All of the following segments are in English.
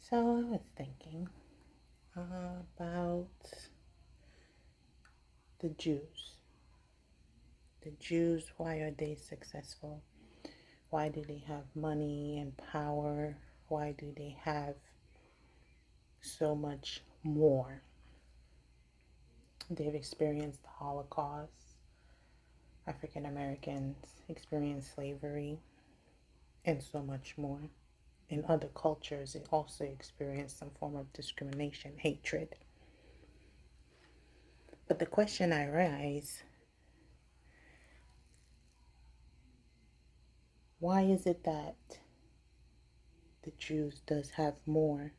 So I was thinking about the Jews. The Jews, why are they successful? Why do they have money and power? Why do they have so much more? They've experienced the Holocaust. African Americans experienced slavery and so much more. In other cultures, they also experienced some form of discrimination, hatred. But the question I raise, why is it that the Jews does have more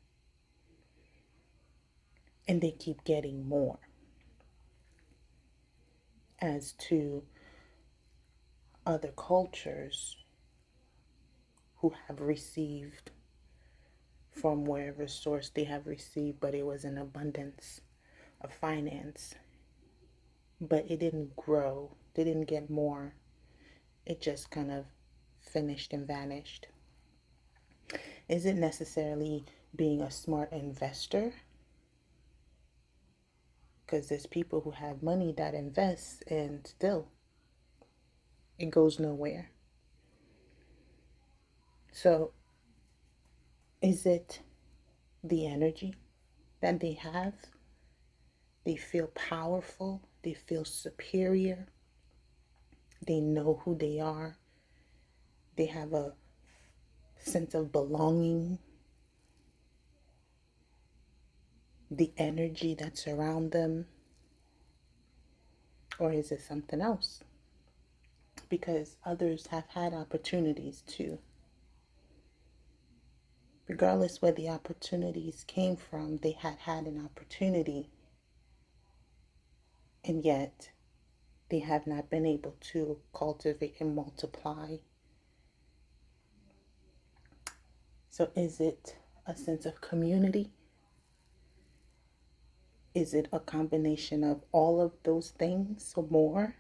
and they keep getting more as to other cultures who have received from wherever source they have received, but it was an abundance of finance, but it didn't grow, they didn't get more, it just kind of finished and vanished. Is it necessarily being a smart investor? Because there's people who have money that invest and still it goes nowhere. So is it the energy that they have? They feel powerful, they feel superior, they know who they are, they have a sense of belonging, the energy that's around them, or is it something else? Because others have had opportunities too. Regardless where the opportunities came from, they had an opportunity, and yet they have not been able to cultivate and multiply. So is it a sense of community? Is it a combination of all of those things or more?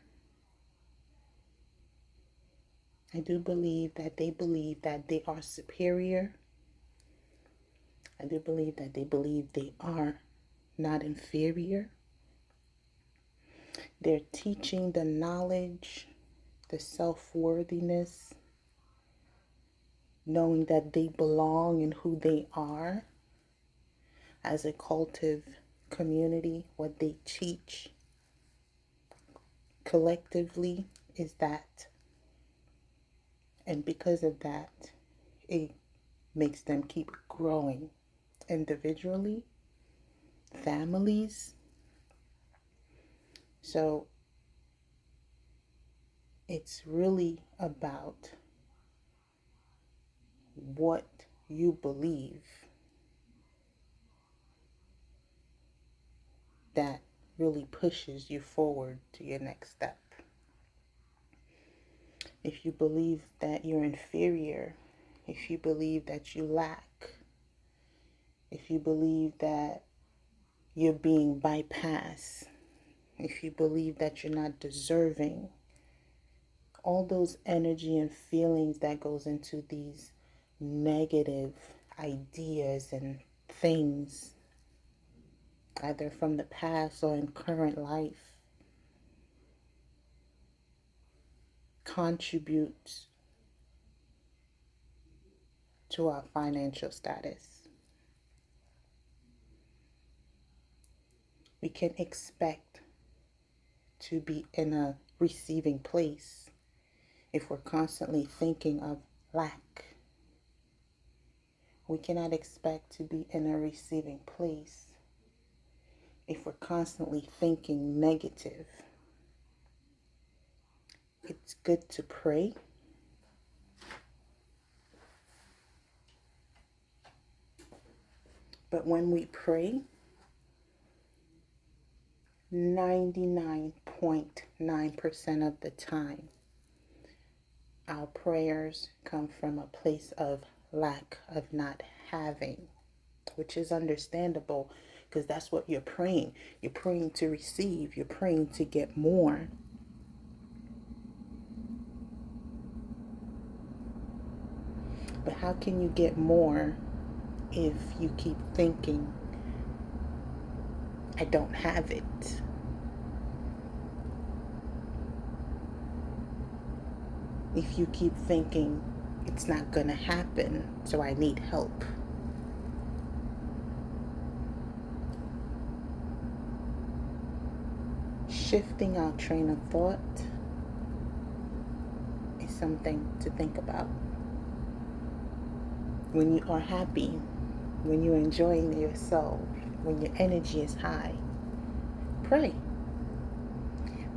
I do believe that they are superior. I do believe that they believe they are not inferior. They're teaching the knowledge, the self-worthiness, knowing that they belong in who they are as a cultive community. What they teach collectively is that. And because of that, it makes them keep growing individually, families. So it's really about what you believe that really pushes you forward to your next step. If you believe that you're inferior, if you believe that you lack, if you believe that you're being bypassed, if you believe that you're not deserving, all those energy and feelings that goes into these negative ideas and things, either from the past or in current life, contributes to our financial status. We can expect to be in a receiving place if we're constantly thinking of lack. We cannot expect to be in a receiving place if we're constantly thinking negative. It's good to pray, but when we pray, 99.9% of the time, our prayers come from a place of lack, of not having, which is understandable because that's what you're praying. You're praying to receive, you're praying to get more. But how can you get more if you keep thinking, I don't have it. If you keep thinking, it's not gonna happen, so I need help. Shifting our train of thought is something to think about. When you are happy, when you're enjoying yourself, when your energy is high, pray.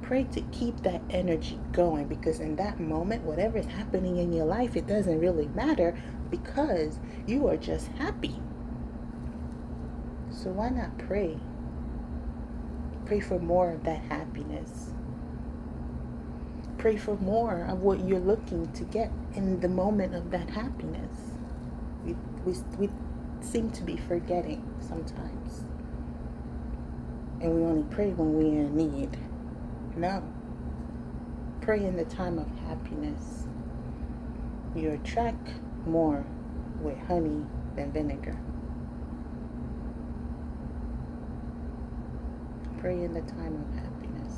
Pray to keep that energy going, because in that moment, whatever is happening in your life, it doesn't really matter because you are just happy. So why not pray? Pray for more of that happiness. Pray for more of what you're looking to get in the moment of that happiness. We seem to be forgetting sometimes. And we only pray when we're in need. No. Pray in the time of happiness. You attract more with honey than vinegar. Pray in the time of happiness.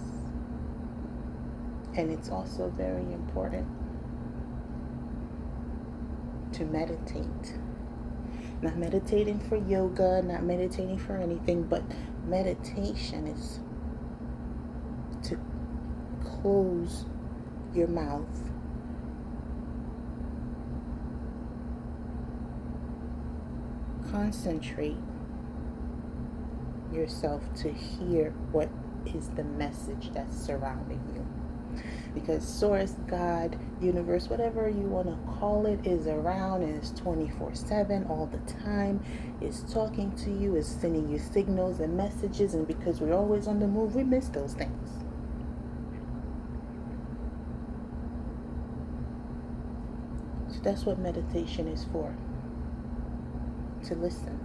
And it's also very important to meditate. Not meditating for yoga, not meditating for anything, but meditation is to close your mouth, concentrate yourself to hear what is the message that's surrounding you. Because source, God, universe, whatever you want to call it, is around and is 24/7 all the time. Is talking to you, is sending you signals and messages, and because we're always on the move, we miss those things. So that's what meditation is for. To listen.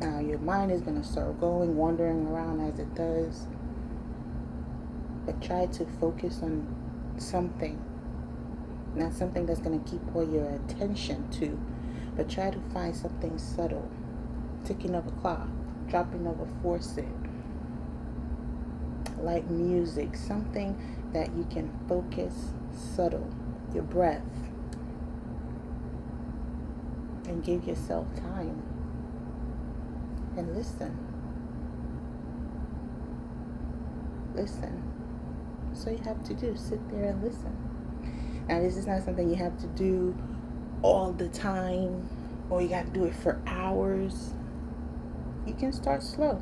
Now your mind is going to start going, wandering around as it does. But try to focus on something. Not something that's going to keep all your attention to. But try to find something subtle. Ticking of a clock. Dropping of a faucet. Light music. Something that you can focus subtle. Your breath. And give yourself time. And listen. Listen. That's all you have to do. Sit there and listen. Now, this is not something you have to do all the time, or you got to do it for hours. You can start slow.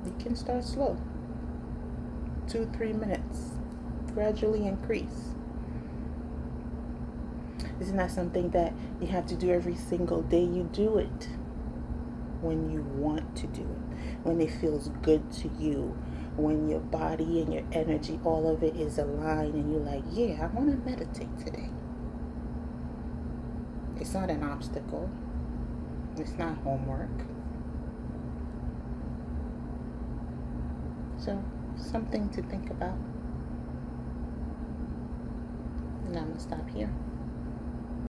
You can start slow. 2-3 minutes. Gradually increase. This is not something that you have to do every single day. You do it when you want to do it, when it feels good to you, when your body and your energy, all of it is aligned, and you're like, yeah, I want to meditate today. It's not an obstacle. It's not homework. So, something to think about. And I'm going to stop here.